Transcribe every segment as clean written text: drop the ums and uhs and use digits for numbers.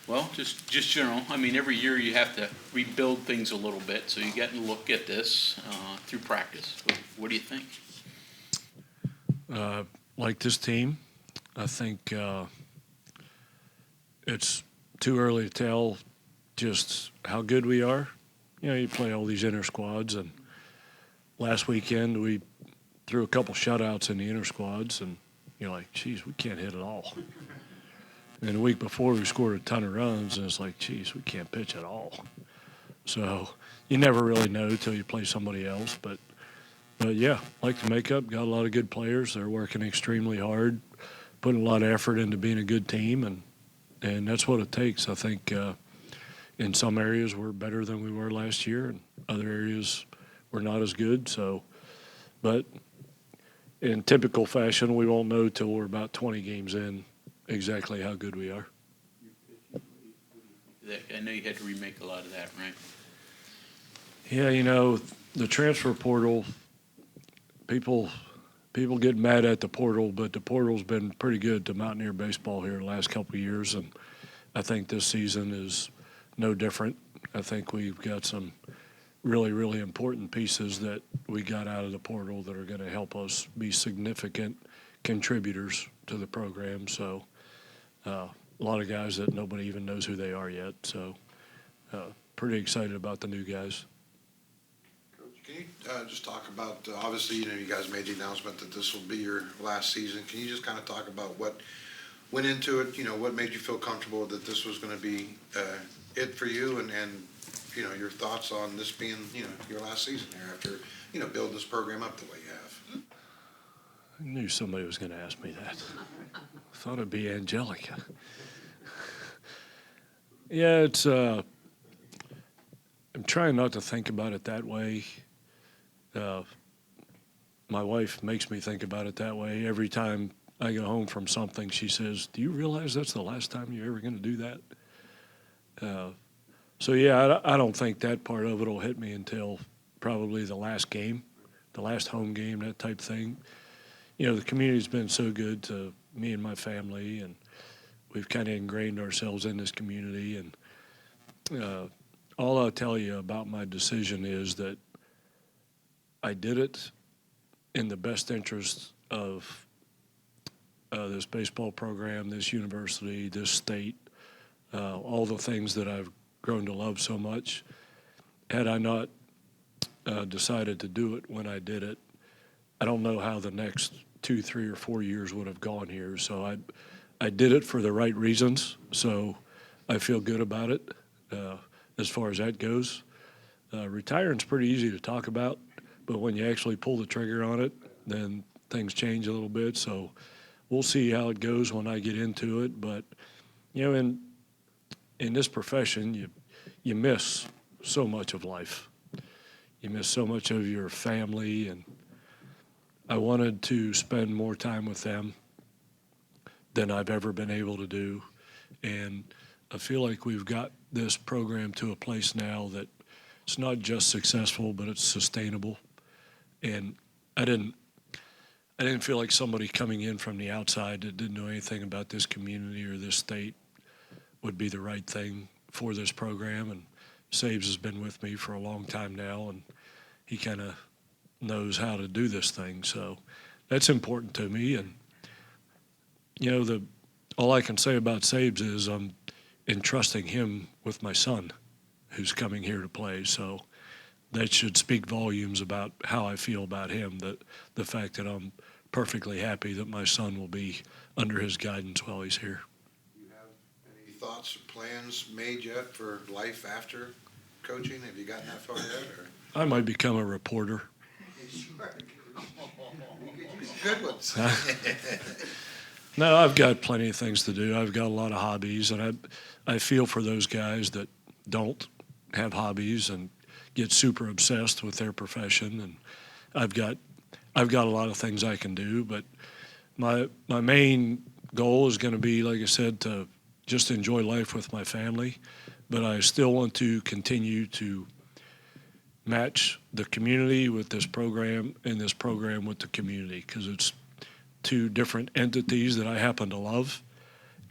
Well, just general. I mean, every year you have to rebuild things a little bit, so you got to look at this through practice. What do you think? Like this team, I think it's too early to tell just how good we are. You know, you play all these inter squads, and last weekend we threw a couple shutouts in the inter squads, and you're like, geez, we can't hit at all. And the week before we scored a ton of runs, and it's like, geez, we can't pitch at all. So you never really know till you play somebody else. But yeah, like the makeup, got a lot of good players. They're working extremely hard, putting a lot of effort into being a good team, and that's what it takes. I think in some areas we're better than we were last year, and other areas we're not as good. So, but in typical fashion, we won't know till we're about 20 games in exactly how good we are. I know you had to remake a lot of that, right? Yeah, you know, the transfer portal, people get mad at the portal, but the portal's been pretty good to Mountaineer baseball here the last couple of years, and I think this season is no different. I think we've got some really, really important pieces that we got out of the portal that are going to help us be significant contributors to the program. So a lot of guys that nobody even knows who they are yet. So pretty excited about the new guys. Can you just talk about, obviously, you know, you guys made the announcement that this will be your last season. Can you just kind of talk about what went into it, you know, what made you feel comfortable that this was going to be it for you, and, you know, your thoughts on this being, you know, your last season here after, you know, building this program up the way you have? I knew somebody was going to ask me that. I thought it'd be Angelica. Yeah, it's, I'm trying not to think about it that way. My wife makes me think about it that way. Every time I go home from something, she says, do you realize that's the last time you're ever going to do that? So, yeah, I don't think that part of it will hit me until probably the last game, the last home game, that type thing. You know, the community's been so good to me and my family, and we've kind of ingrained ourselves in this community. And all I'll tell you about my decision is that I did it in the best interest of this baseball program, this university, this state, all the things that I've grown to love so much. Had I not decided to do it when I did it, I don't know how the next 2, 3, or 4 years would have gone here. So I did it for the right reasons. So I feel good about it as far as that goes. Retiring's pretty easy to talk about, but when you actually pull the trigger on it, then things change a little bit. So we'll see how it goes when I get into it. But, you know, in this profession, you miss so much of life. You miss so much of your family, and I wanted to spend more time with them than I've ever been able to do. And I feel like we've got this program to a place now that it's not just successful, but it's sustainable. And I didn't feel like somebody coming in from the outside that didn't know anything about this community or this state would be the right thing for this program. And Sabes has been with me for a long time now, and he kind of knows how to do this thing. So that's important to me. And, you know, all I can say about Sabes is I'm entrusting him with my son who's coming here to play. So that should speak volumes about how I feel about him, that the fact that I'm perfectly happy that my son will be under his guidance while he's here. Do you have any thoughts or plans made yet for life after coaching? Have you gotten that far yet? Or? I might become a reporter. Good ones. No, I've got plenty of things to do. I've got a lot of hobbies, and I feel for those guys that don't have hobbies and get super obsessed with their profession. And I've got a lot of things I can do, but my main goal is going to be, like I said, to just enjoy life with my family. But I still want to continue to match the community with this program and this program with the community, because it's two different entities that I happen to love,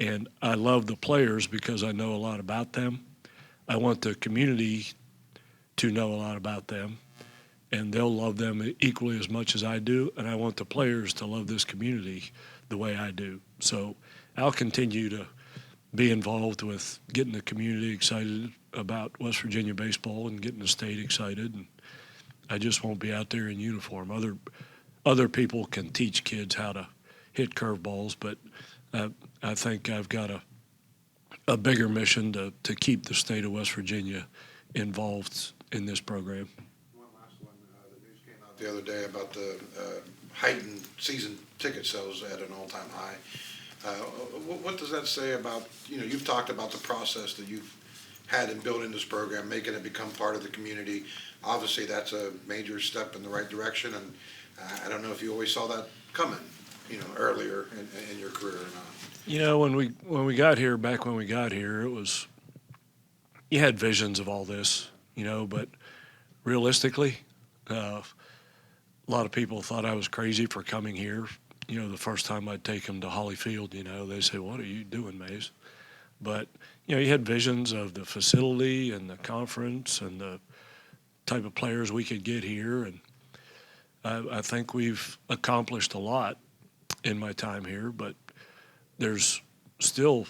And I love the players because I know a lot about them. I want the community to know a lot about them, and they'll love them equally as much as I do. And I want the players to love this community the way I do. So I'll continue to be involved with getting the community excited about West Virginia baseball and getting the state excited. And I just won't be out there in uniform. Other people can teach kids how to hit curveballs, but I think I've got a bigger mission to keep the state of West Virginia involved in this program. One last one. The news came out the other day about the heightened season ticket sales at an all-time high. What does that say about, you've talked about the process that you've had in building this program, making it become part of the community. Obviously, that's a major step in the right direction, and I don't know if you always saw that coming, earlier in your career or not. When we got here, back when we got here, you had visions of all this, but realistically, a lot of people thought I was crazy for coming here. The first time I'd take them to Hollyfield, they say, "What are you doing, Mays?" But, you had visions of the facility and the conference and the type of players we could get here. And I think we've accomplished a lot in my time here, but there's still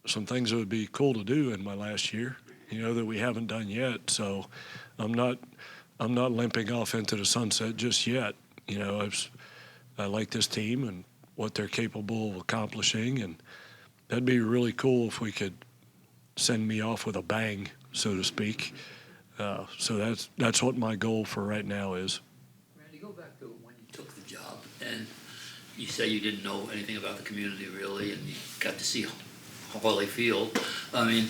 some things that would be cool to do in my last year, that we haven't done yet. So I'm not limping off into the sunset just yet. I like this team and what they're capable of accomplishing, and that'd be really cool if we could send me off with a bang, so to speak. So that's what my goal for right now is. Randy, go back to when you took the job, and you say you didn't know anything about the community really, and you got to see Hollyfield. I mean,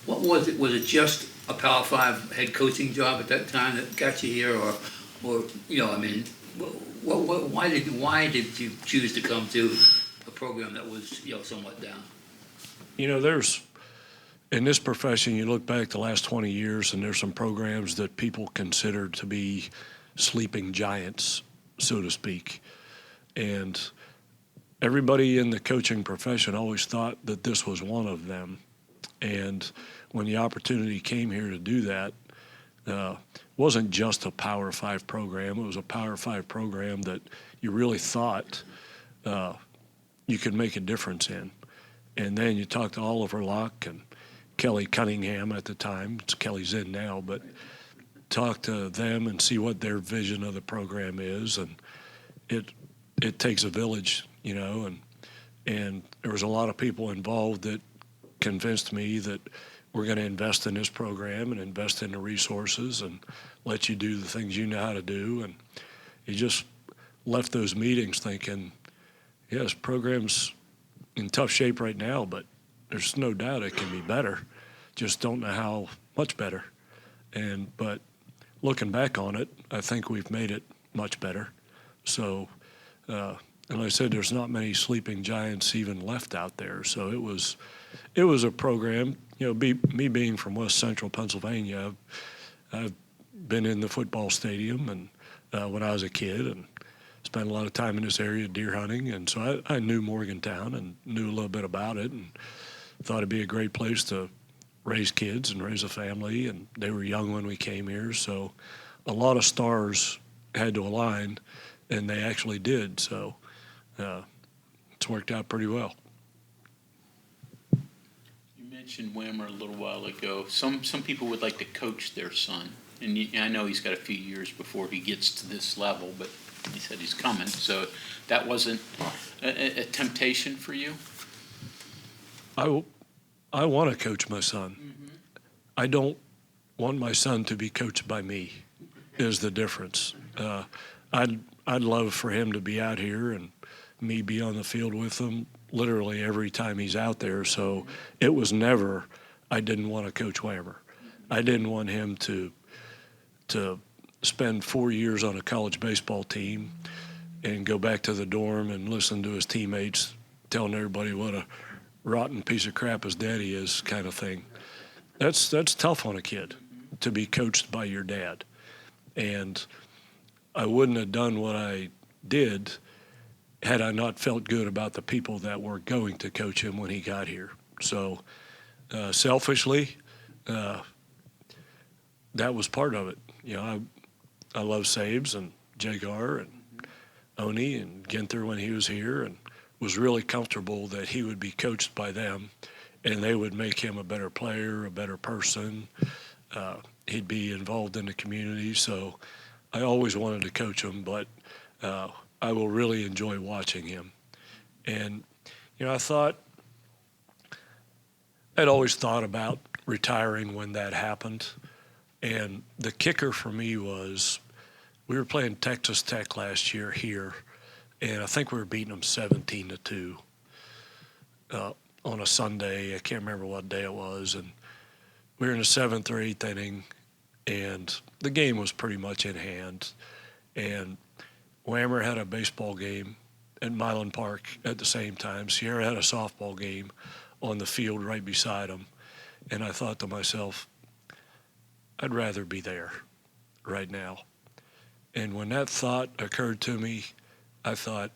what was it? Was it just a Power 5 head coaching job at that time that got you here, or I mean, why did you choose to come to a program that was somewhat down? There's in this profession, you look back the last 20 years, and there's some programs that people consider to be sleeping giants, so to speak. And everybody in the coaching profession always thought that this was one of them. And when the opportunity came here to do that, wasn't just a Power 5 program. It was a Power 5 program that you really thought you could make a difference in. And then you talk to Oliver Locke and Kelly Cunningham at the time. Kelly's in now, but talk to them and see what their vision of the program is. And it takes a village, and there was a lot of people involved that convinced me that we're going to invest in this program and invest in the resources and let you do the things you know how to do. And you just left those meetings thinking, yes, program's in tough shape right now, but there's no doubt it can be better. Just don't know how much better. But looking back on it, I think we've made it much better. So, and like I said, there's not many sleeping giants even left out there. So it was a program. Me being from West Central Pennsylvania, I've been in the football stadium and when I was a kid, and spent a lot of time in this area deer hunting, and so I knew Morgantown and knew a little bit about it, and thought it'd be a great place to raise kids and raise a family. And they were young when we came here, so a lot of stars had to align, and they actually did. So it's worked out pretty well. You mentioned Whammer a little while ago. Some people would like to coach their son, and I know he's got a few years before he gets to this level, but he said he's coming. So that wasn't a temptation for you? I want to coach my son. Mm-hmm. I don't want my son to be coached by me, is the difference. I'd love for him to be out here and me be on the field with him literally every time he's out there. So it was never, I didn't want to coach Whammer. I didn't want him to spend 4 years on a college baseball team and go back to the dorm and listen to his teammates telling everybody what a rotten piece of crap his daddy is, kind of thing. That's tough on a kid to be coached by your dad. And I wouldn't have done what I did had I not felt good about the people that were going to coach him when he got here. So selfishly, that was part of it. You know, I love Sabes and Jagar and Oni and Ginther when he was here, and was really comfortable that he would be coached by them and they would make him a better player, a better person. He'd be involved in the community. So I always wanted to coach him, but I will really enjoy watching him. And, you know, I'd always thought about retiring when that happened. And the kicker for me was we were playing Texas Tech last year here, and I think we were beating them 17-2 on a Sunday. I can't remember what day it was. And we were in the seventh or eighth inning, and the game was pretty much in hand. And Whammer had a baseball game at Milan Park at the same time. Sierra had a softball game on the field right beside him. And I thought to myself, I'd rather be there right now. And when that thought occurred to me, I thought,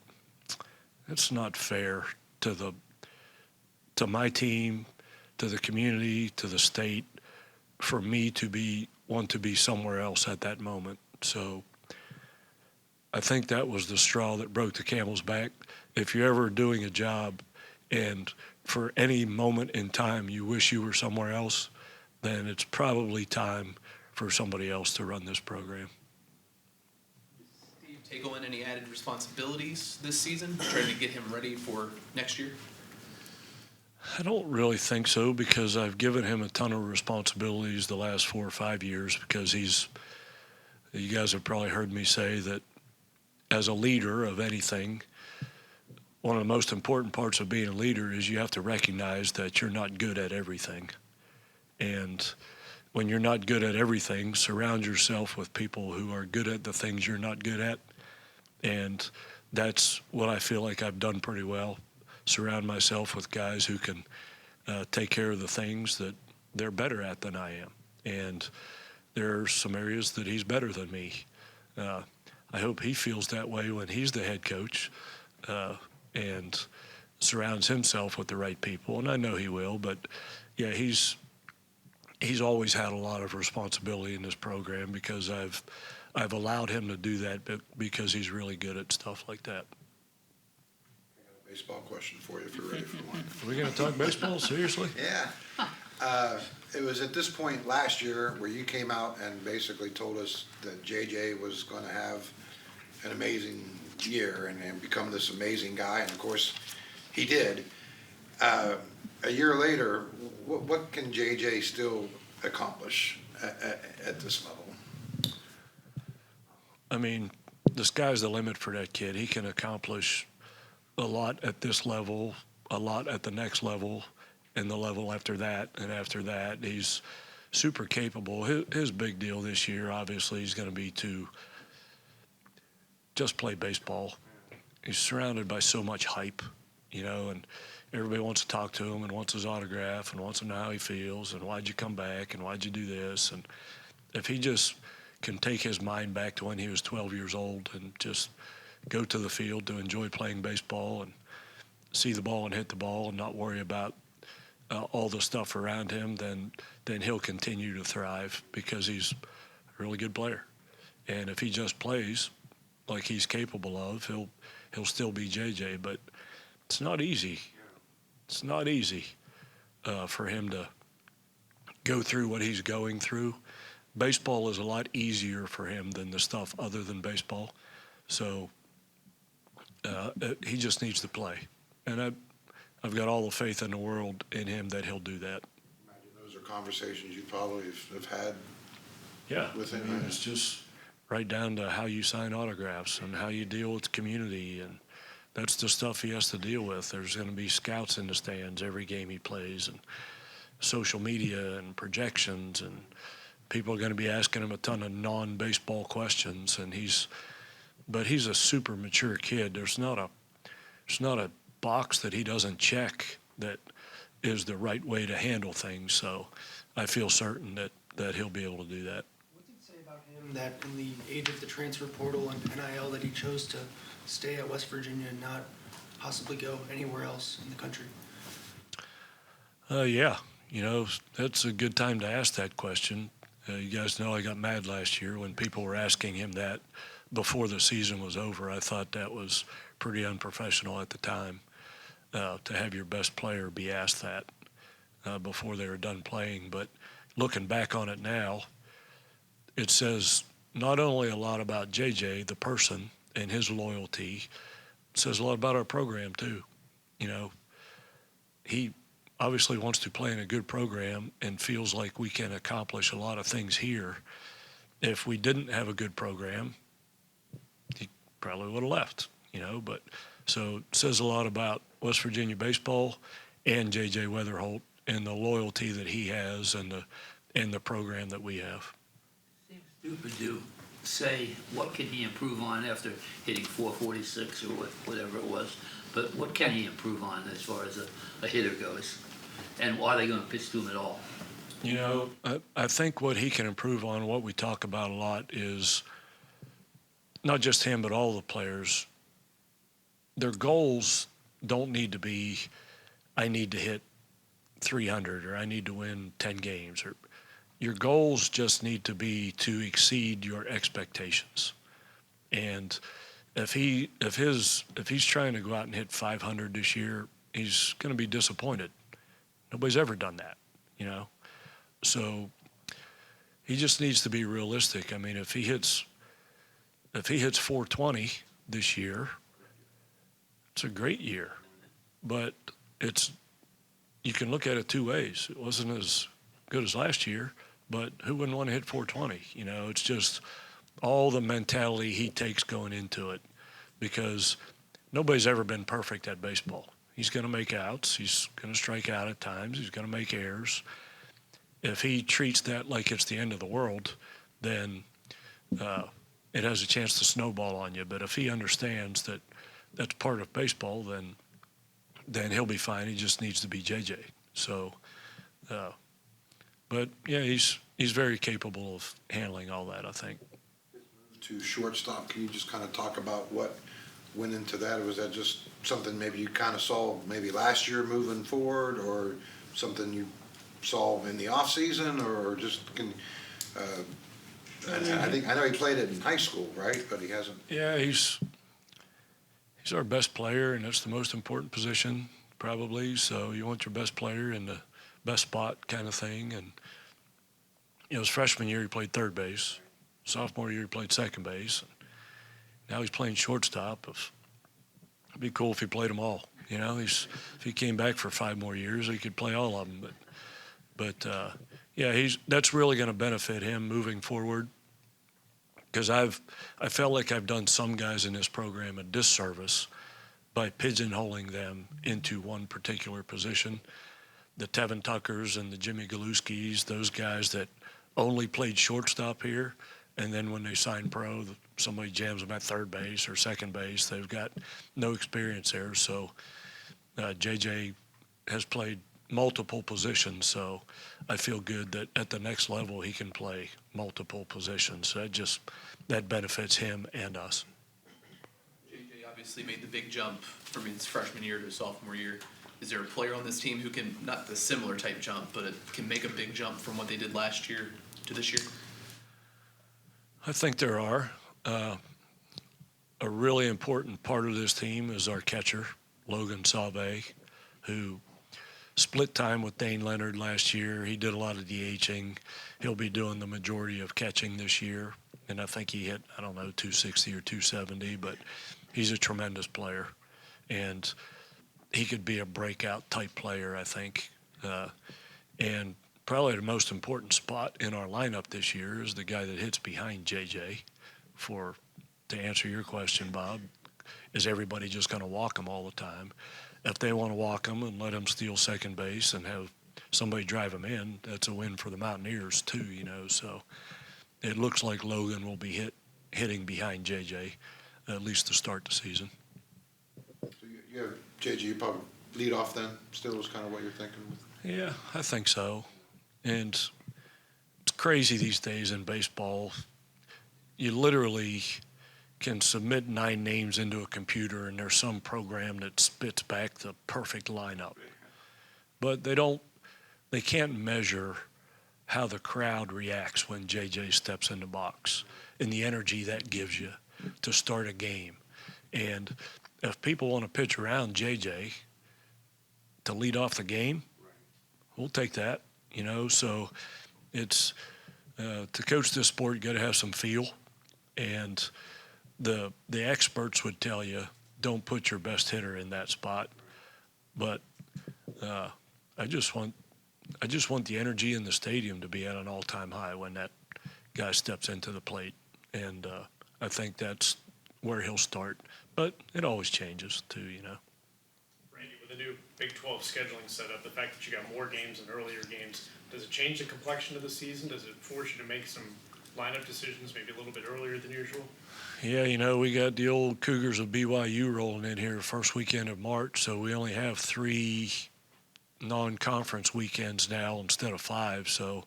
it's not fair to my team, to the community, to the state, for me to want to be somewhere else at that moment. So I think that was the straw that broke the camel's back. If you're ever doing a job and for any moment in time you wish you were somewhere else, then it's probably time for somebody else to run this program. Steve, take on any added responsibilities this season, trying to get him ready for next year? I don't really think so, because I've given him a ton of responsibilities the last 4 or 5 years, because you guys have probably heard me say that as a leader of anything, one of the most important parts of being a leader is you have to recognize that you're not good at everything. And when you're not good at everything, surround yourself with people who are good at the things you're not good at. And that's what I feel like I've done pretty well. Surround myself with guys who can take care of the things that they're better at than I am. And there are some areas that he's better than me. I hope he feels that way when he's the head coach and surrounds himself with the right people. And I know he will, but yeah, he's always had a lot of responsibility in this program, because I've allowed him to do that because he's really good at stuff like that. Baseball question for you if you're ready for one. Are we going to talk baseball? Seriously? Yeah. It was at this point last year where you came out and basically told us that JJ was going to have an amazing year and become this amazing guy. And of course, he did. A year later, what can JJ still accomplish at this level? I mean, the sky's the limit for that kid. He can accomplish a lot at this level, a lot at the next level, and the level after that, and after that. He's super capable. His big deal this year, obviously, is going to be to just play baseball. He's surrounded by so much hype, you know, and everybody wants to talk to him and wants his autograph and wants to know how he feels and why'd you come back and why'd you do this. And if he just can take his mind back to when he was 12 years old and just go to the field to enjoy playing baseball and see the ball and hit the ball and not worry about all the stuff around him, then he'll continue to thrive, because he's a really good player. And if he just plays like he's capable of, he'll still be JJ. But it's not easy. It's not easy for him to go through what he's going through. Baseball is a lot easier for him than the stuff other than baseball. So he just needs to play. And I've got all the faith in the world in him that he'll do that. Imagine those are conversations you probably have had with him. I mean, it's just right down to how you sign autographs and how you deal with the community. And that's the stuff he has to deal with. There's going to be scouts in the stands every game he plays, and social media and projections, and people are going to be asking him a ton of non-baseball questions. And he's a super mature kid. There's not a box that he doesn't check that is the right way to handle things. So I feel certain that he'll be able to do that. What's it say about about him that in the age of the transfer portal and NIL that he chose to stay at West Virginia and not possibly go anywhere else in the country? Yeah, that's a good time to ask that question. You guys know I got mad last year when people were asking him that before the season was over. I thought that was pretty unprofessional at the time, to have your best player be asked that before they were done playing. But looking back on it now, it says not only a lot about JJ, the person, and his loyalty, it says a lot about our program too. He obviously wants to play in a good program and feels like we can accomplish a lot of things here. If we didn't have a good program, he probably would have left, But so it says a lot about West Virginia baseball and J.J. Weatherholt and the loyalty that he has and the program that we have. Seems stupid to say what can he improve on after hitting 446 or whatever it was, but what can he improve on as far as a hitter goes? And are they going to pitch to him at all? I think what he can improve on, what we talk about a lot, is not just him but all the players. Their goals don't need to be, I need to hit 300 or I need to win 10 games. Or your goals just need to be to exceed your expectations. And if he's trying to go out and hit 500 this year, he's going to be disappointed. Nobody's ever done that, So he just needs to be realistic. I mean, if he hits 420 this year, it's a great year. But you can look at it two ways. It wasn't as good as last year, but who wouldn't want to hit 420? It's just all the mentality he takes going into it, because nobody's ever been perfect at baseball. He's going to make outs. He's going to strike out at times. He's going to make errors. If he treats that like it's the end of the world, then it has a chance to snowball on you. But if he understands that that's part of baseball, then he'll be fine. He just needs to be JJ. So, but yeah, he's very capable of handling all that, I think. To shortstop, can you just kind of talk about what went into that? Or was that just something maybe you kind of saw maybe last year moving forward, or something you saw in the off season, or just I know he played it in high school, right? But he hasn't. Yeah, he's our best player, and that's the most important position probably. So you want your best player in the best spot, kind of thing. And his freshman year he played third base. Sophomore year he played second base. Now he's playing shortstop. It'd be cool if he played them all. If he came back for 5 more years, he could play all of them. But yeah, that's really going to benefit him moving forward. Because I felt like I've done some guys in this program a disservice by pigeonholing them into one particular position. The Tevin Tuckers and the Jimmy Galuskis, those guys that only played shortstop here, and then when they sign pro, somebody jams them at third base or second base. They've got no experience there. So JJ has played multiple positions, so I feel good that at the next level he can play multiple positions. So that benefits him and us. JJ obviously made the big jump from his freshman year to his sophomore year. Is there a player on this team who can, not the similar type jump, but it can make a big jump from what they did last year to this year? I think there are. A really important part of this team is our catcher, Logan Salve, who split time with Dane Leonard last year. He did a lot of DHing. He'll be doing the majority of catching this year. And I think he hit, 260 or 270, but he's a tremendous player. And he could be a breakout type player, I think. And probably the most important spot in our lineup this year is the guy that hits behind JJ. To answer your question, Bob, is everybody just going to walk him all the time? If they want to walk him and let him steal second base and have somebody drive him in, that's a win for the Mountaineers too, So it looks like Logan will be hitting behind JJ, at least to start the season. So you have JJ, you probably lead off then, still is kind of what you're thinking? Yeah, I think so. And it's crazy these days in baseball. you literally can submit 9 names into a computer and there's some program that spits back the perfect lineup. But they can't measure how the crowd reacts when JJ steps in the box and the energy that gives you to start a game. And if people want to pitch around JJ to lead off the game, we'll take that, So it's to coach this sport, you got to have some feel. And the experts would tell you, don't put your best hitter in that spot. But I just want the energy in the stadium to be at an all-time high when that guy steps into the plate. And I think that's where he'll start. But it always changes too, Randy, with the new Big 12 scheduling setup, the fact that you got more games and earlier games, does it change the complexion of the season? Does it force you to make some lineup decisions maybe a little bit earlier than usual? Yeah, we got the old Cougars of BYU rolling in here first weekend of March, so we only have 3 non-conference weekends now instead of 5. So,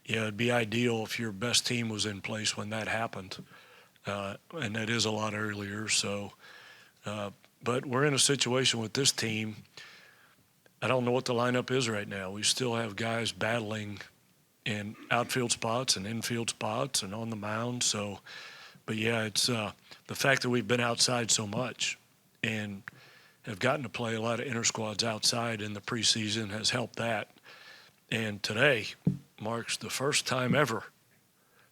yeah, it'd be ideal if your best team was in place when that happened, and that is a lot earlier. So, but we're in a situation with this team. I don't know what the lineup is right now. We still have guys battling in outfield spots and infield spots and on the mound. So, but yeah, it's the fact that we've been outside so much and have gotten to play a lot of inter squads outside in the preseason has helped that. And today marks the first time ever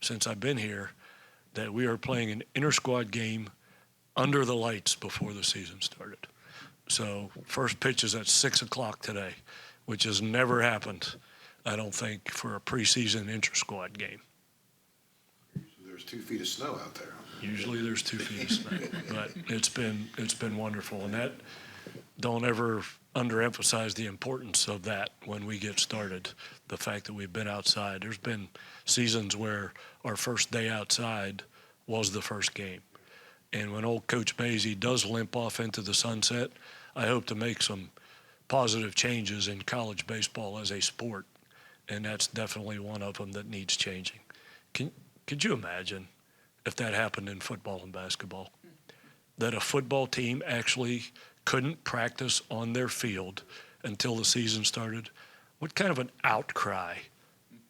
since I've been here that we are playing an inter squad game under the lights before the season started. So first pitch is at 6 o'clock today, which has never happened, I don't think, for a preseason inter squad game. There's 2 feet of snow out there. Usually there's 2 feet of snow, but it's been wonderful. And that, don't ever underemphasize the importance of that when we get started, the fact that we've been outside. There's been seasons where our first day outside was the first game. And when old Coach Mazey does limp off into the sunset, I hope to make some positive changes in college baseball as a sport, and that's definitely one of them that needs changing. Could you imagine if that happened in football and basketball, that a football team actually couldn't practice on their field until the season started? What kind of an outcry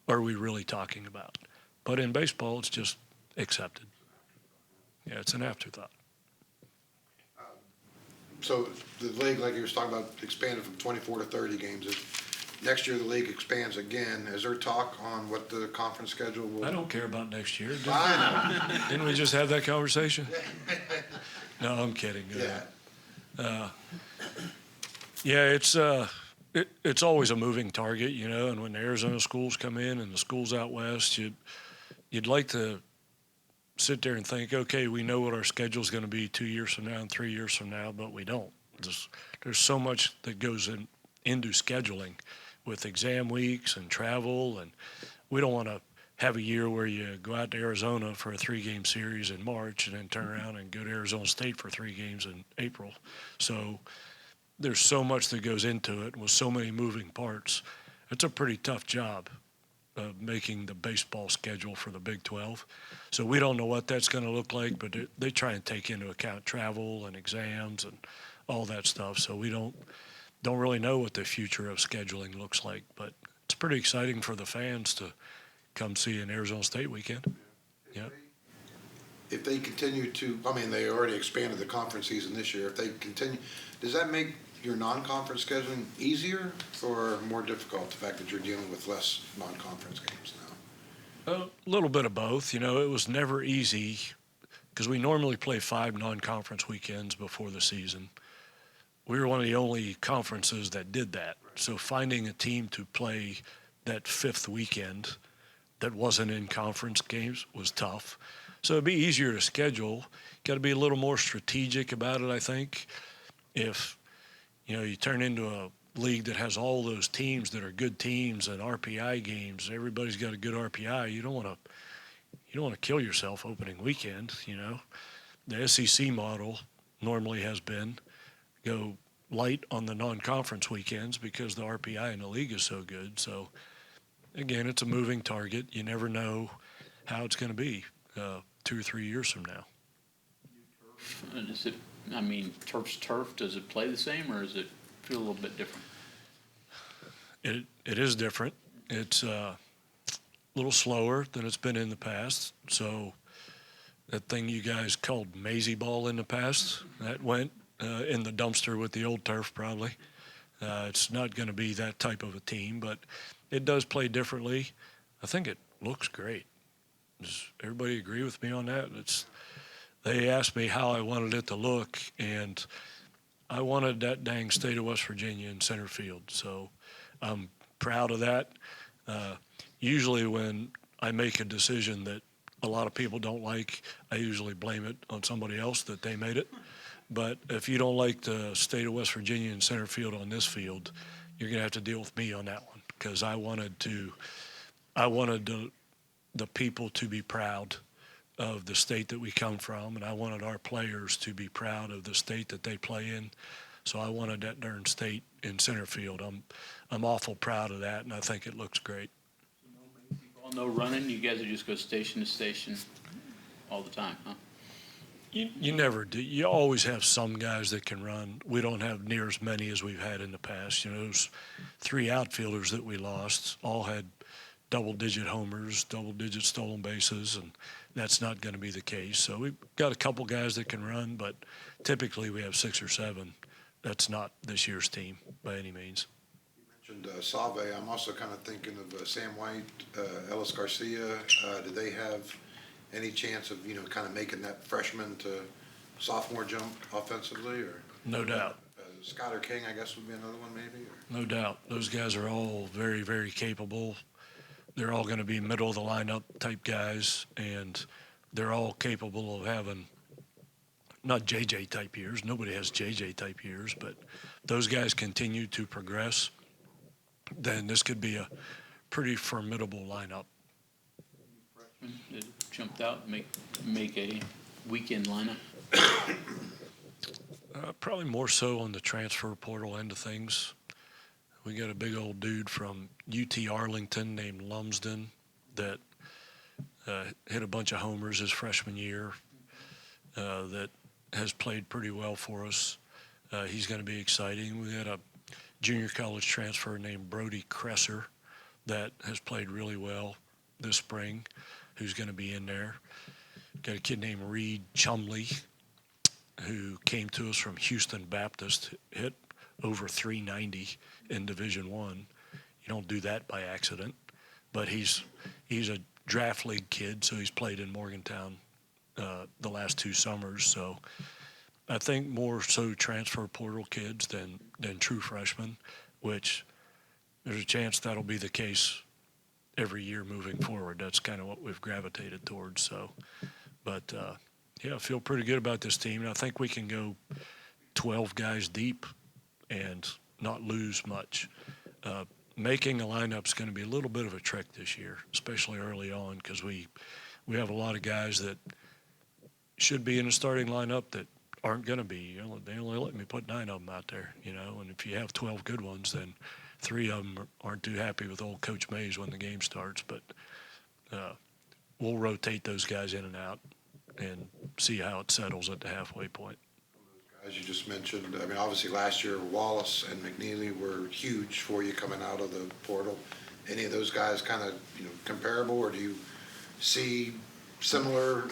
are we really talking about? But in baseball, it's just accepted. Yeah, it's an afterthought. So the league, like you were talking about, expanded from 24 to 30 games. Next year, the league expands again. Is there talk on what the conference schedule will? I don't care about next year. I Didn't we just have that conversation? No, I'm kidding. know. Yeah, it's always a moving target, and when the Arizona schools come in and the schools out west, you'd like to sit there and think, okay, we know what our schedule's going to be 2 years from now and 3 years from now, but we don't. There's so much that goes into scheduling with exam weeks and travel, and we don't want to have a year where you go out to Arizona for a 3-game series in March and then turn around and go to Arizona State for 3 games in April. So there's so much that goes into it with so many moving parts. It's a pretty tough job of making the baseball schedule for the Big 12. So we don't know what that's going to look like, but they try and take into account travel and exams and all that stuff. So we don't really know what the future of scheduling looks like, but it's pretty exciting for the fans to come see an Arizona State weekend. Yeah. If they continue to, they already expanded the conference season this year. If they continue, does that make your non-conference scheduling easier or more difficult, the fact that you're dealing with less non-conference games now? A little bit of both. It was never easy because we normally play 5 non-conference weekends before the season. We were one of the only conferences that did that. So finding a team to play that 5th weekend that wasn't in conference games was tough. So it'd be easier to schedule. Got to be a little more strategic about it, I think. If you turn into a league that has all those teams that are good teams and RPI games, everybody's got a good RPI. You don't want to kill yourself opening weekend. The SEC model normally has been go light on the non-conference weekends because the RPI in the league is so good. So again, it's a moving target. You never know how it's going to be. 2 or 3 years from now. And is it, I mean, turf's turf, does it play the same, or does it feel a little bit different? It is different. It's a little slower than it's been in the past. So that thing you guys called Mazey ball in the past, that went in the dumpster with the old turf probably. It's not going to be that type of a team, but it does play differently. I think it looks great. Does everybody agree with me on that? They asked me how I wanted it to look, and I wanted that dang state of West Virginia in center field. So I'm proud of that. Usually when I make a decision that a lot of people don't like, I usually blame it on somebody else that they made it. But if you don't like the state of West Virginia in center field on this field, you're going to have to deal with me on that one, because I wanted the people to be proud of the state that we come from, and I wanted our players to be proud of the state that they play in. So I wanted that darn state in center field. I'm awful proud of that, and I think it looks great. No running, you guys will just go station to station all the time, huh? You never do. You always have some guys that can run. We don't have near as many as we've had in the past. You know, those 3 outfielders that we lost all had double-digit homers, double-digit stolen bases, and that's not going to be the case. So we've got a couple guys that can run, but typically we have 6 or 7. That's not this year's team by any means. You mentioned Salve. I'm also kind of thinking of Sam White, Ellis Garcia. Do they have any chance of, kind of making that freshman to sophomore jump offensively? Or No doubt. Skylar King, I guess, would be another one maybe? Or? No doubt. Those guys are all very, very capable. They're all going to be middle of the lineup type guys, and they're all capable of having not JJ type years. Nobody has JJ type years, but those guys continue to progress. Then this could be a pretty formidable lineup. That jumped out, make a weekend lineup. Probably more so on the transfer portal end of things. We got a big old dude from UT Arlington named Lumsden that hit a bunch of homers his freshman year that has played pretty well for us. He's going to be exciting. We had a junior college transfer named Brody Kresser that has played really well this spring, who's going to be in there. Got a kid named Reed Chumley who came to us from Houston Baptist, hit over 390 in Division I. You don't do that by accident, but he's a draft league kid, so he's played in Morgantown the last 2 summers. So I think more so transfer portal kids than true freshmen, which there's a chance that'll be the case every year moving forward. That's kind of what we've gravitated towards. So, but yeah, I feel pretty good about this team, and I think we can go 12 guys deep and not lose much. Making a lineup's going to be a little bit of a trick this year, especially early on, because we have a lot of guys that should be in a starting lineup that aren't going to be. They only let me put 9 of them out there, and if you have 12 good ones, then 3 of them aren't too happy with old Coach Mays when the game starts. But we'll rotate those guys in and out and see how it settles at the halfway point. As you just mentioned, I mean, obviously last year Wallace and McNeely were huge for you coming out of the portal. Any of those guys kind of, comparable, or do you see similar?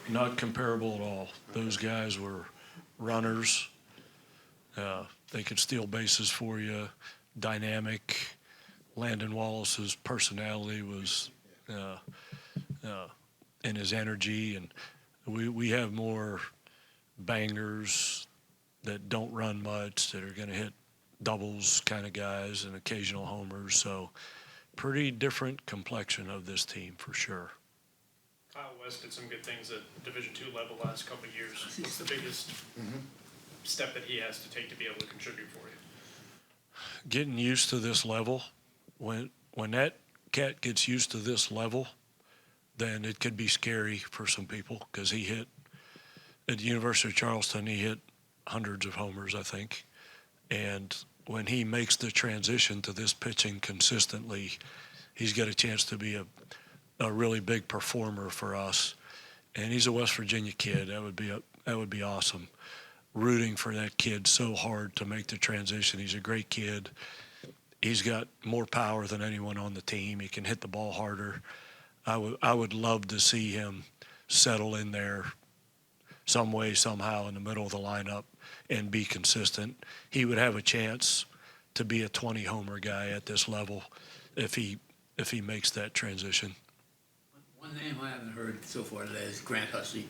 Not comparable at all. Those guys were runners. They could steal bases for you, dynamic. Landon Wallace's personality was and his energy, and we have more bangers that don't run much, that are going to hit doubles kind of guys and occasional homers. So pretty different complexion of this team for sure. Kyle West did some good things at Division II level last couple of years. What's the biggest step that he has to take to be able to contribute for you? Getting used to this level. When that cat gets used to this level, then it could be scary for some people, because he hit at the University of Charleston, he hit hundreds of homers, I think. And when he makes the transition to this pitching consistently, he's got a chance to be a really big performer for us. and he's a West Virginia kid. That would be awesome. Rooting for that kid so hard to make the transition. He's a great kid. He's got more power than anyone on the team. He can hit the ball harder. I would love to see him settle in there some way, somehow in the middle of the lineup and be consistent. He would have a chance to be a 20-homer guy at this level if he makes that transition. One name I haven't heard so far today is Grant Hussey.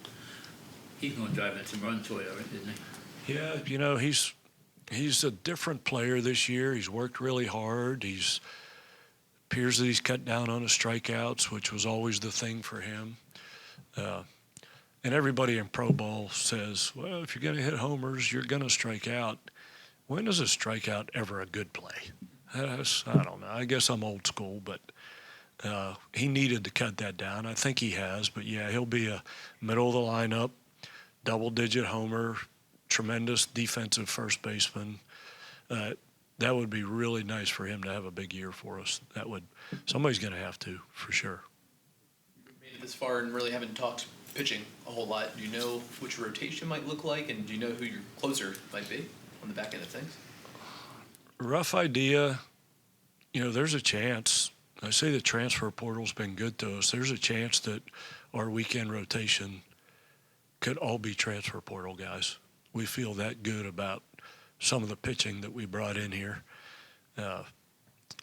He's going to drive in some runs for you, isn't he? Yeah, you know, he's a different player this year. He's worked really hard. Appears that he's cut down on his strikeouts, which was always the thing for him. And everybody in pro ball says, well, if you're going to hit homers, you're going to strike out. When is a strikeout ever a good play? I don't know. I guess I'm old school, but he needed to cut that down. I think he has. But, yeah, he'll be a middle of the lineup, double-digit homer, tremendous defensive first baseman. That would be really nice for him to have a big year for us. Somebody's going to have to, for sure. You made it this far and really haven't talked pitching a whole lot. Do you know which rotation might look like, and do you know who your closer might be on the back end of things? Rough idea. You know, there's a chance. I say the transfer portal's been good to us. There's a chance that our weekend rotation could all be transfer portal guys. We feel that good about some of the pitching that we brought in here.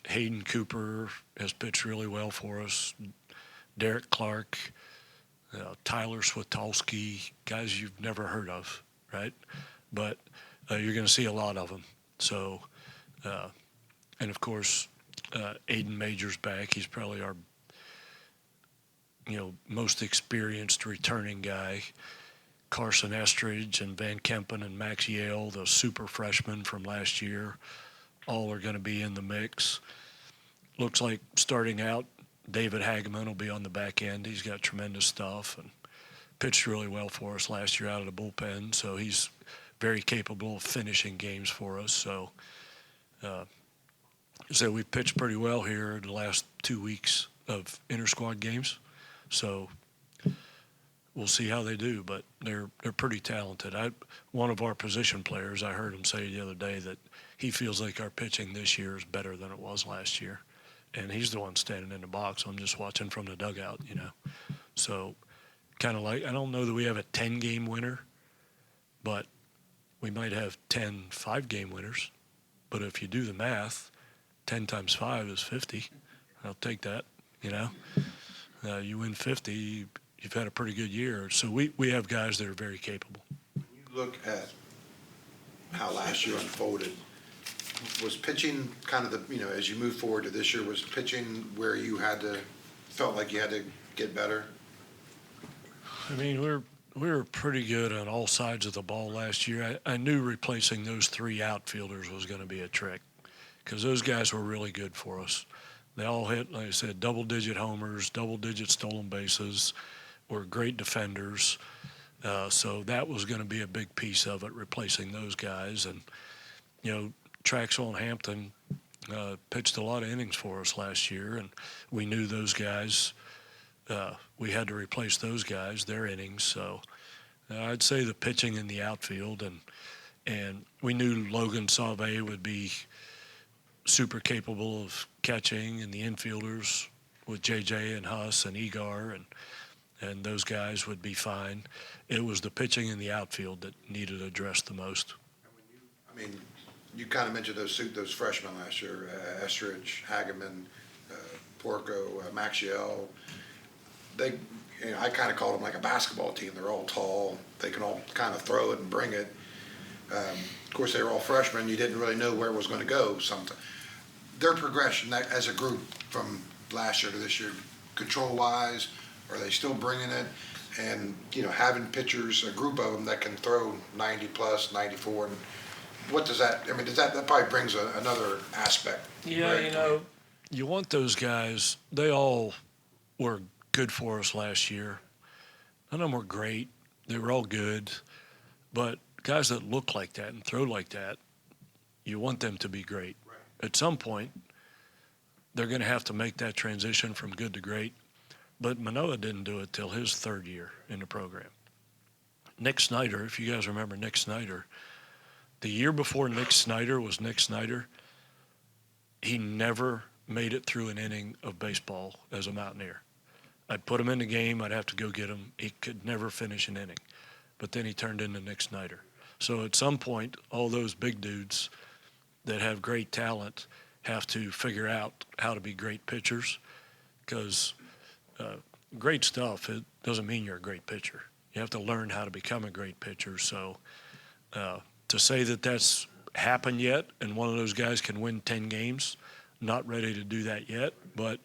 Hayden Cooper has pitched really well for us. Derek Clark, Tyler Switolski, guys you've never heard of, right? But you're going to see a lot of them. So, and of course, Aiden Major's back. He's probably our, most experienced returning guy. Carson Estridge and Van Kempen and Max Yale, the super freshmen from last year, all are going to be in the mix. Looks like starting out, David Hageman will be on the back end. He's got tremendous stuff and pitched really well for us last year out of the bullpen, so he's very capable of finishing games for us. So, we've pitched pretty well here the last 2 weeks of inter-squad games. So we'll see how they do, but they're pretty talented. One of our position players, I heard him say the other day that he feels like our pitching this year is better than it was last year. And he's the one standing in the box. I'm just watching from the dugout, So kind of like, I don't know that we have a 10-game winner, but we might have 10 5-game winners. But if you do the math, 10 times 5 is 50. I'll take that, You win 50, you've had a pretty good year. So we have guys that are very capable. When you look at how last year unfolded, was pitching kind of as you move forward to this year, was pitching where you felt like you had to get better? I mean, we were pretty good on all sides of the ball last year. I knew replacing those 3 outfielders was going to be a trick because those guys were really good for us. They all hit, like I said, double-digit homers, double-digit stolen bases, were great defenders. So that was going to be a big piece of it, replacing those guys. And, Traxel and Hampton pitched a lot of innings for us last year, and we knew those guys, we had to replace those guys, their innings. So I'd say the pitching in the outfield, and we knew Logan Sauvé would be super capable of catching, and the infielders with JJ and Huss and Egar and those guys would be fine. It was the pitching in the outfield that needed addressed the most. You kind of mentioned those freshmen last year, Estridge, Hageman, Porco, Maxiel. I kind of call them like a basketball team. They're all tall. They can all kind of throw it and bring it. Of course, they were all freshmen. You didn't really know where it was going to go. Their progression as a group from last year to this year, control-wise, are they still bringing it? And, having pitchers, a group of them that can throw 90-plus, 94, and what does that – that probably brings another aspect. Yeah, right? You want those guys. They all were good for us last year. None of them were great. They were all good. But guys that look like that and throw like that, you want them to be great. Right. At some point, they're going to have to make that transition from good to great. But Manoah didn't do it till his third year in the program. Nick Snyder, if you guys remember Nick Snyder, the year before Nick Snyder was Nick Snyder, he never made it through an inning of baseball as a Mountaineer. I'd put him in the game, I'd have to go get him. He could never finish an inning. But then he turned into Nick Snyder. So at some point, all those big dudes that have great talent have to figure out how to be great pitchers, because great stuff, it doesn't mean you're a great pitcher. You have to learn how to become a great pitcher. So to say that that's happened yet and one of those guys can win 10 games, not ready to do that yet. But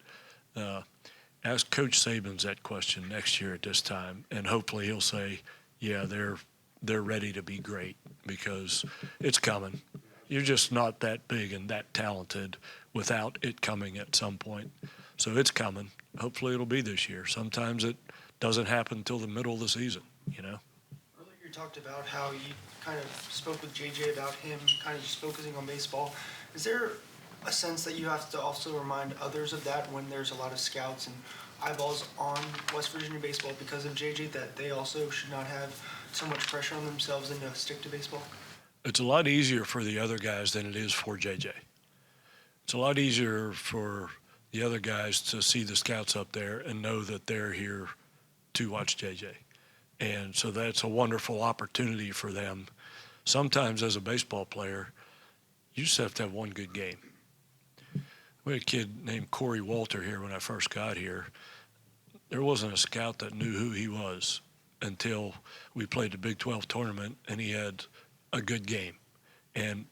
ask Coach Sabins that question next year at this time, and hopefully he'll say, yeah, they're ready to be great, because it's coming. You're just not that big and that talented without it coming at some point. So it's coming. Hopefully it'll be this year. Sometimes it doesn't happen until the middle of the season, you know. Earlier you talked about how you kind of spoke with JJ about him kind of just focusing on baseball. Is there a sense that you have to also remind others of that when there's a lot of scouts and eyeballs on West Virginia baseball because of JJ, that they also should not have so much pressure on themselves and to stick to baseball? It's a lot easier for the other guys than it is for JJ. It's a lot easier for the other guys to see the scouts up there and know that they're here to watch JJ. And so that's a wonderful opportunity for them. Sometimes as a baseball player, you just have to have one good game. We had a kid named Corey Walter here when I first got here. There wasn't a scout that knew who he was until we played the Big 12 tournament and he had a good game. And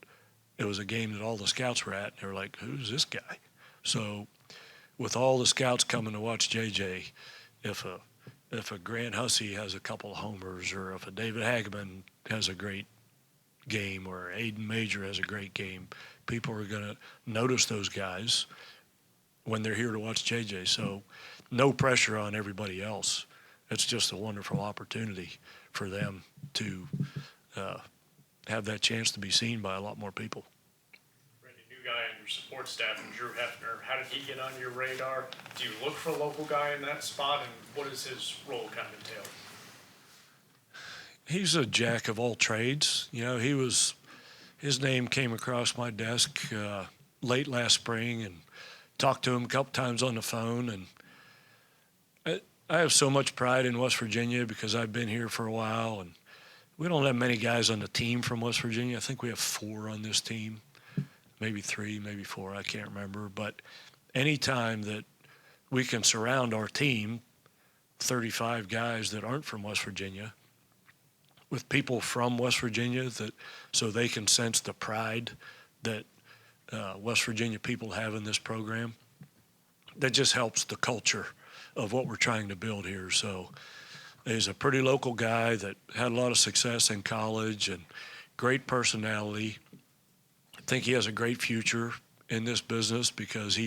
it was a game that all the scouts were at, and they were like, who's this guy? So with all the scouts coming to watch JJ, if a Grant Hussey has a couple of homers, or if a David Hageman has a great game, or Aiden Major has a great game, people are going to notice those guys when they're here to watch JJ. So no pressure on everybody else. It's just a wonderful opportunity for them to have that chance to be seen by a lot more people. Randy, new guy on your support staff, and Drew Hefner, how did he get on your radar? Do you look for a local guy in that spot, and what does his role kind of entail? He's a jack of all trades. You know, his name came across my desk late last spring, and talked to him a couple times on the phone. And I have so much pride in West Virginia because I've been here for a while, and we don't have many guys on the team from West Virginia. I think we have 4 on this team, maybe 3, maybe 4, I can't remember. But anytime that we can surround our team, 35 guys that aren't from West Virginia, with people from West Virginia, so they can sense the pride that West Virginia people have in this program, that just helps the culture of what we're trying to build here. So he's a pretty local guy that had a lot of success in college and great personality. I think he has a great future in this business because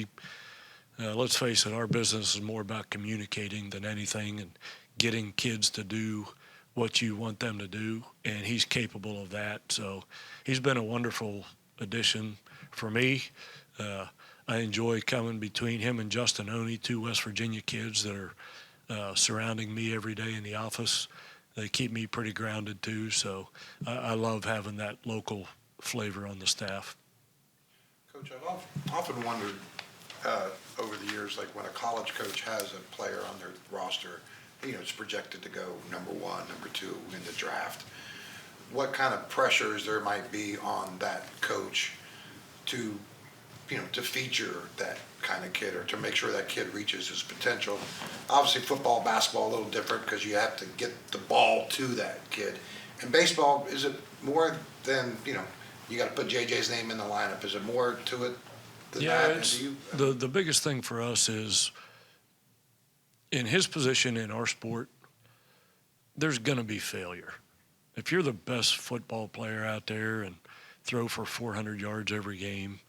let's face it, our business is more about communicating than anything and getting kids to do what you want them to do, and he's capable of that. So he's been a wonderful addition for me. I enjoy coming between him and Justin Oney, 2 West Virginia kids that are surrounding me every day in the office. They keep me pretty grounded too, so I love having that local flavor on the staff. Coach, I've often wondered over the years, like when a college coach has a player on their roster, it's projected to go number 1, number 2 in the draft, what kind of pressures there might be on that coach to feature that kind of kid, or to make sure that kid reaches his potential. Obviously, football, basketball, a little different because you have to get the ball to that kid. And baseball, is it more than, you got to put JJ's name in the lineup? Is it more to it than that? The biggest thing for us is, in his position in our sport, there's going to be failure. If you're the best football player out there and throw for 400 yards every game,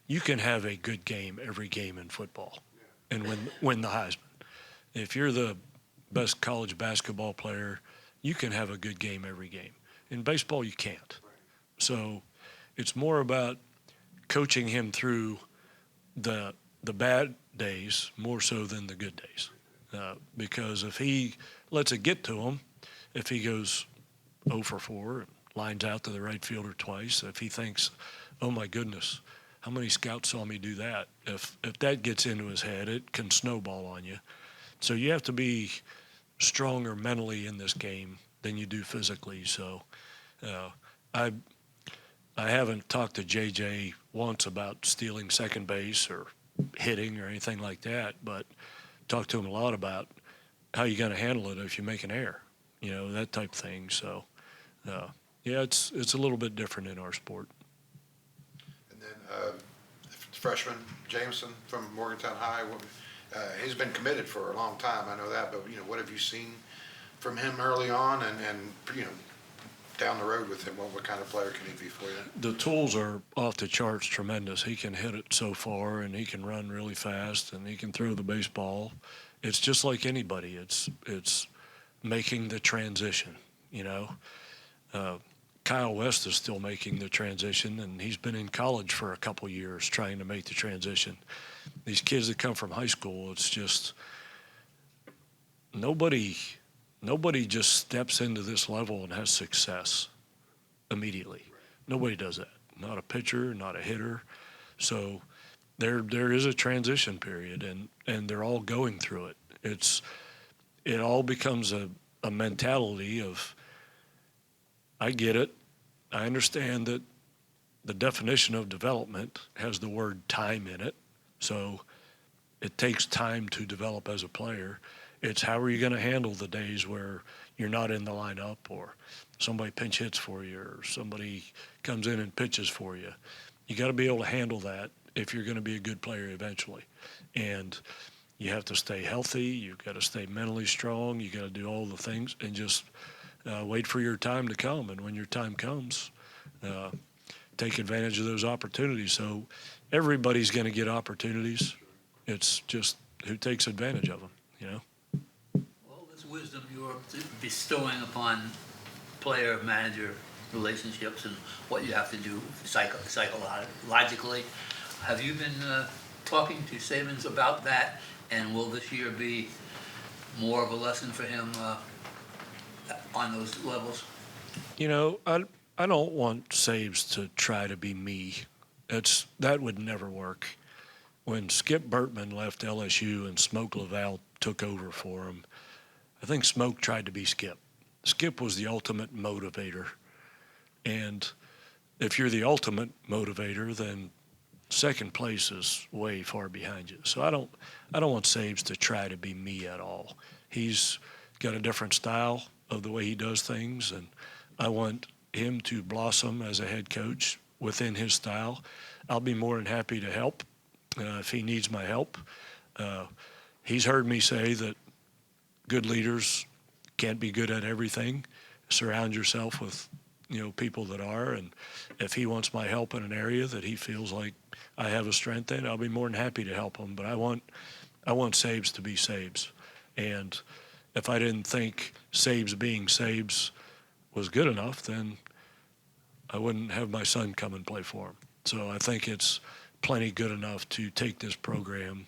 you can have a good game every game in football and win the Heisman. If you're the best college basketball player, you can have a good game every game. In baseball, you can't. So it's more about coaching him through the bad days more so than the good days. Because if he lets it get to him, if he goes 0 for 4 and lines out to the right fielder twice, if he thinks, oh my goodness, how many scouts saw me do that? If that gets into his head, it can snowball on you. So you have to be stronger mentally in this game than you do physically. So I haven't talked to JJ once about stealing second base or hitting or anything like that, but talked to him a lot about how you're going to handle it if you make an error, that type of thing. So, yeah, it's a little bit different in our sport. And then freshman Jameson from Morgantown High, he's been committed for a long time, I know that, but, what have you seen from him early on and down the road with him? What kind of player can he be for you? The tools are off the charts tremendous. He can hit it so far, and he can run really fast, and he can throw the baseball. It's just like anybody. It's making the transition, Kyle West is still making the transition, and he's been in college for a couple years trying to make the transition. These kids that come from high school, it's just nobody just steps into this level and has success immediately. Nobody does that. Not a pitcher, not a hitter. So there is a transition period, and they're all going through it. It all becomes a mentality of, I get it. I understand that the definition of development has the word time in it. So it takes time to develop as a player. It's how are you going to handle the days where you're not in the lineup, or somebody pinch hits for you, or somebody comes in and pitches for you. You got to be able to handle that if you're going to be a good player eventually. And you have to stay healthy. You've got to stay mentally strong. You got to do all the things and just wait for your time to come. And when your time comes, take advantage of those opportunities. So everybody's going to get opportunities. It's just who takes advantage of them, All this wisdom you're bestowing upon player-manager relationships and what you have to do psychologically, have you been talking to Sabins about that? And will this year be more of a lesson for him on those levels? I don't want Sabes to try to be me. That would never work. When Skip Burtman left LSU and Smoke Laval took over for him, I think Smoke tried to be Skip. Skip was the ultimate motivator. And if you're the ultimate motivator, then second place is way far behind you. So I don't want Sabes to try to be me at all. He's got a different style of the way he does things, and I want him to blossom as a head coach within his style. I'll be more than happy to help if he needs my help. He's heard me say that good leaders can't be good at everything. Surround yourself with people that are, and if he wants my help in an area that he feels like I have a strength in, I'll be more than happy to help him. But I want Sabes to be Sabes, and if I didn't think Sabes being Sabes was good enough, then I wouldn't have my son come and play for him. So I think it's plenty good enough to take this program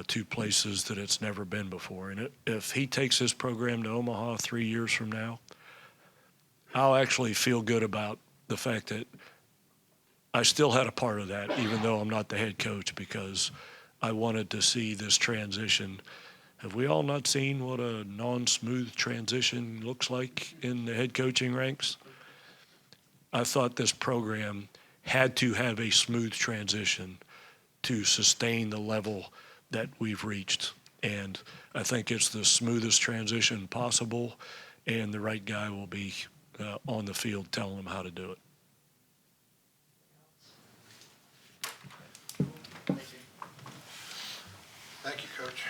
to places that it's never been before. And if he takes this program to Omaha 3 years from now, I'll actually feel good about the fact that I still had a part of that, even though I'm not the head coach, because I wanted to see this transition. Have we all not seen what a non-smooth transition looks like in the head coaching ranks? I thought this program had to have a smooth transition to sustain the level that we've reached. And I think it's the smoothest transition possible, and the right guy will be on the field telling them how to do it. Thank you, Coach.